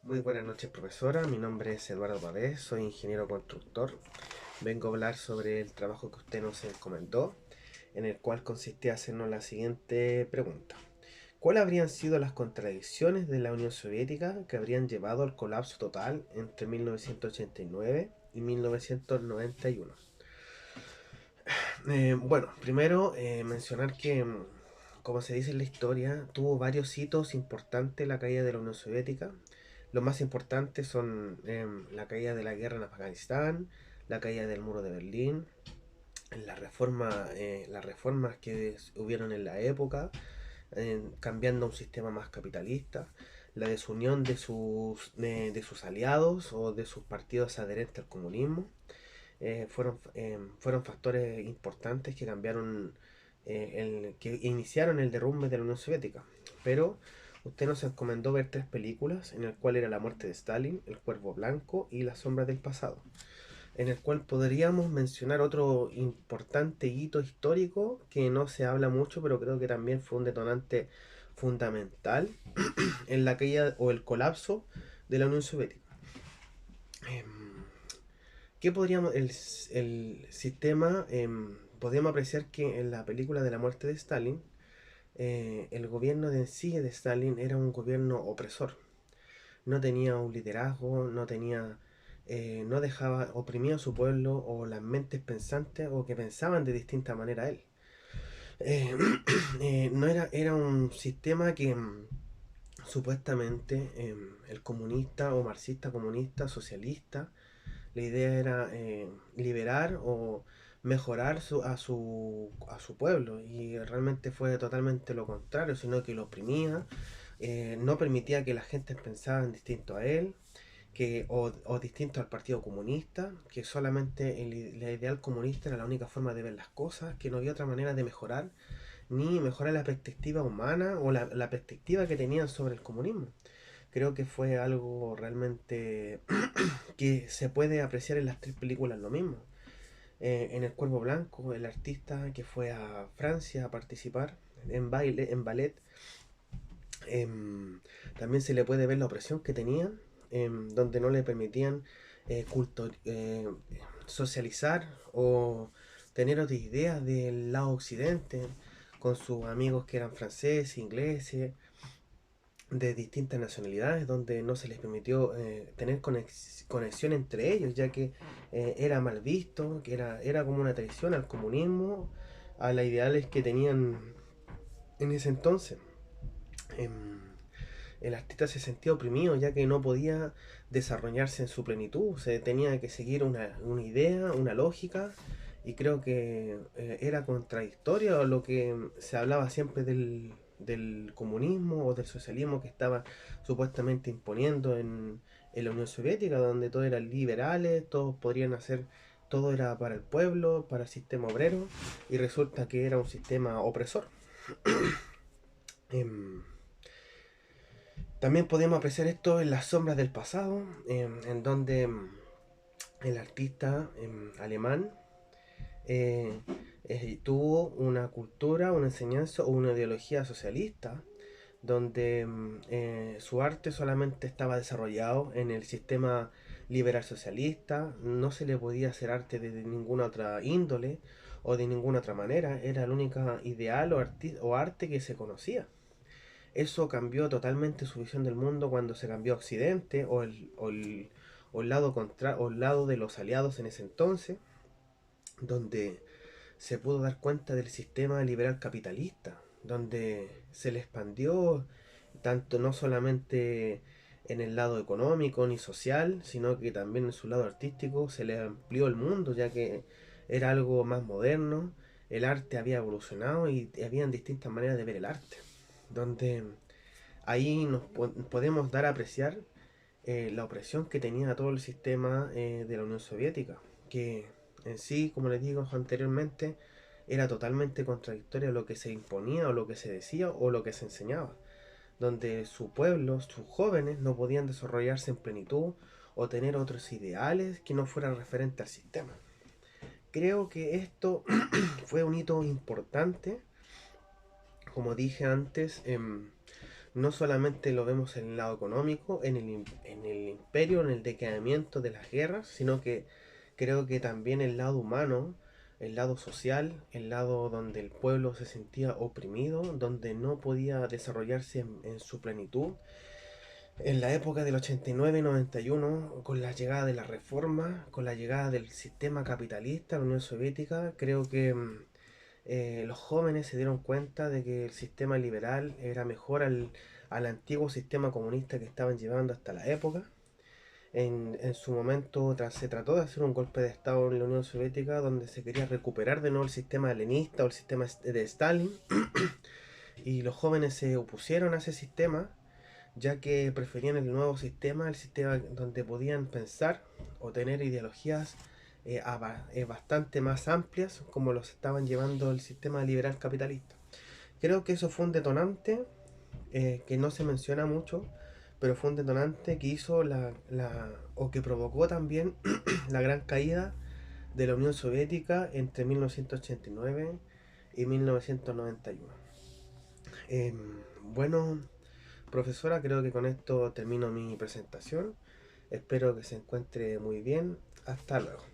Muy buenas noches, profesora. Mi nombre es Eduardo Pavés, soy ingeniero constructor. Vengo a hablar sobre el trabajo que usted nos encomendó, en el cual consistía en hacernos la siguiente pregunta. ¿Cuáles habrían sido las contradicciones de la Unión Soviética que habrían llevado al colapso total entre 1989 y 1991? Bueno, primero mencionar que, como se dice en la historia, tuvo varios hitos importantes la caída de la Unión Soviética. Los más importantes son la caída de la guerra en Afganistán, la caída del muro de Berlín, las reformas que hubieron en la época, cambiando a un sistema más capitalista, la desunión de sus aliados o de sus partidos adherentes al comunismo, fueron factores importantes que cambiaron, que iniciaron el derrumbe de la Unión Soviética. Pero usted nos encomendó ver tres películas, en el cual era La muerte de Stalin, El cuervo blanco y Las sombras del pasado, en el cual podríamos mencionar otro importante hito histórico que no se habla mucho, pero creo que también fue un detonante fundamental en la caída o el colapso de la Unión Soviética. Em, ¿Qué podríamos, el sistema, podríamos apreciar que en la película de la muerte de Stalin, el gobierno de sí de Stalin era un gobierno opresor. No tenía un liderazgo, no dejaba oprimido a su pueblo o las mentes pensantes o que pensaban de distinta manera a él. Eh, no era, era un sistema que supuestamente el comunista o marxista comunista socialista, la idea era liberar o mejorar a su pueblo, y realmente fue totalmente lo contrario, sino que lo oprimía, no permitía que la gente pensara distinto a él, o distinto al Partido Comunista, que solamente la ideal comunista era la única forma de ver las cosas, que no había otra manera de mejorar, ni mejorar la perspectiva humana o la perspectiva que tenían sobre el comunismo. Creo que fue algo realmente que se puede apreciar en las tres películas lo mismo. En El Cuervo Blanco, el artista que fue a Francia a participar en ballet, también se le puede ver la opresión que tenían, donde no le permitían culto, socializar o tener otras ideas del lado occidente con sus amigos que eran franceses, ingleses, de distintas nacionalidades, donde no se les permitió tener conexión entre ellos, ya que era mal visto, que era como una traición al comunismo, a las ideales que tenían en ese entonces. Em, el artista se sentía oprimido, ya que no podía desarrollarse en su plenitud, se tenía que seguir una idea, una lógica, y creo que era contradictorio a lo que se hablaba siempre del comunismo o del socialismo que estaba supuestamente imponiendo en la Unión Soviética, donde todos eran liberales, todos podrían hacer, todo era para el pueblo, para el sistema obrero, y resulta que era un sistema opresor. Em, También podemos apreciar esto en Las sombras del pasado, en donde el artista alemán eh, tuvo una cultura, una enseñanza o una ideología socialista, donde su arte solamente estaba desarrollado en el sistema liberal socialista, no se le podía hacer arte de ninguna otra índole o de ninguna otra manera, era el único ideal o arte que se conocía. Eso cambió totalmente su visión del mundo cuando se cambió a Occidente o o el lado de los aliados en ese entonces, donde se pudo dar cuenta del sistema liberal capitalista, donde se le expandió tanto no solamente en el lado económico ni social, sino que también en su lado artístico se le amplió el mundo, ya que era algo más moderno, el arte había evolucionado y habían distintas maneras de ver el arte, donde ahí podemos dar a apreciar la opresión que tenía todo el sistema de la Unión Soviética, que en sí, como les digo anteriormente, era totalmente contradictorio a lo que se imponía o lo que se decía o lo que se enseñaba, donde su pueblo, sus jóvenes no podían desarrollarse en plenitud o tener otros ideales que no fueran referentes al sistema. Creo que esto fue un hito importante, como dije antes, No solamente lo vemos en el lado económico, en el imperio, en el decaimiento de las guerras, sino que creo que también el lado humano, el lado social, el lado donde el pueblo se sentía oprimido, donde no podía desarrollarse en su plenitud. En la época del 89 y 91, con la llegada de la reforma, con la llegada del sistema capitalista, la Unión Soviética, creo que los jóvenes se dieron cuenta de que el sistema liberal era mejor al antiguo sistema comunista que estaban llevando hasta la época. En su momento se trató de hacer un golpe de Estado en la Unión Soviética donde se quería recuperar de nuevo el sistema leninista o el sistema de Stalin, y los jóvenes se opusieron a ese sistema ya que preferían el nuevo sistema, el sistema donde podían pensar o tener ideologías bastante más amplias como los estaban llevando el sistema liberal capitalista. Creo que eso fue un detonante que no se menciona mucho, pero fue un detonante que hizo o que provocó también la gran caída de la Unión Soviética entre 1989 y 1991. Bueno, profesora, creo que con esto termino mi presentación. Espero que se encuentre muy bien. Hasta luego.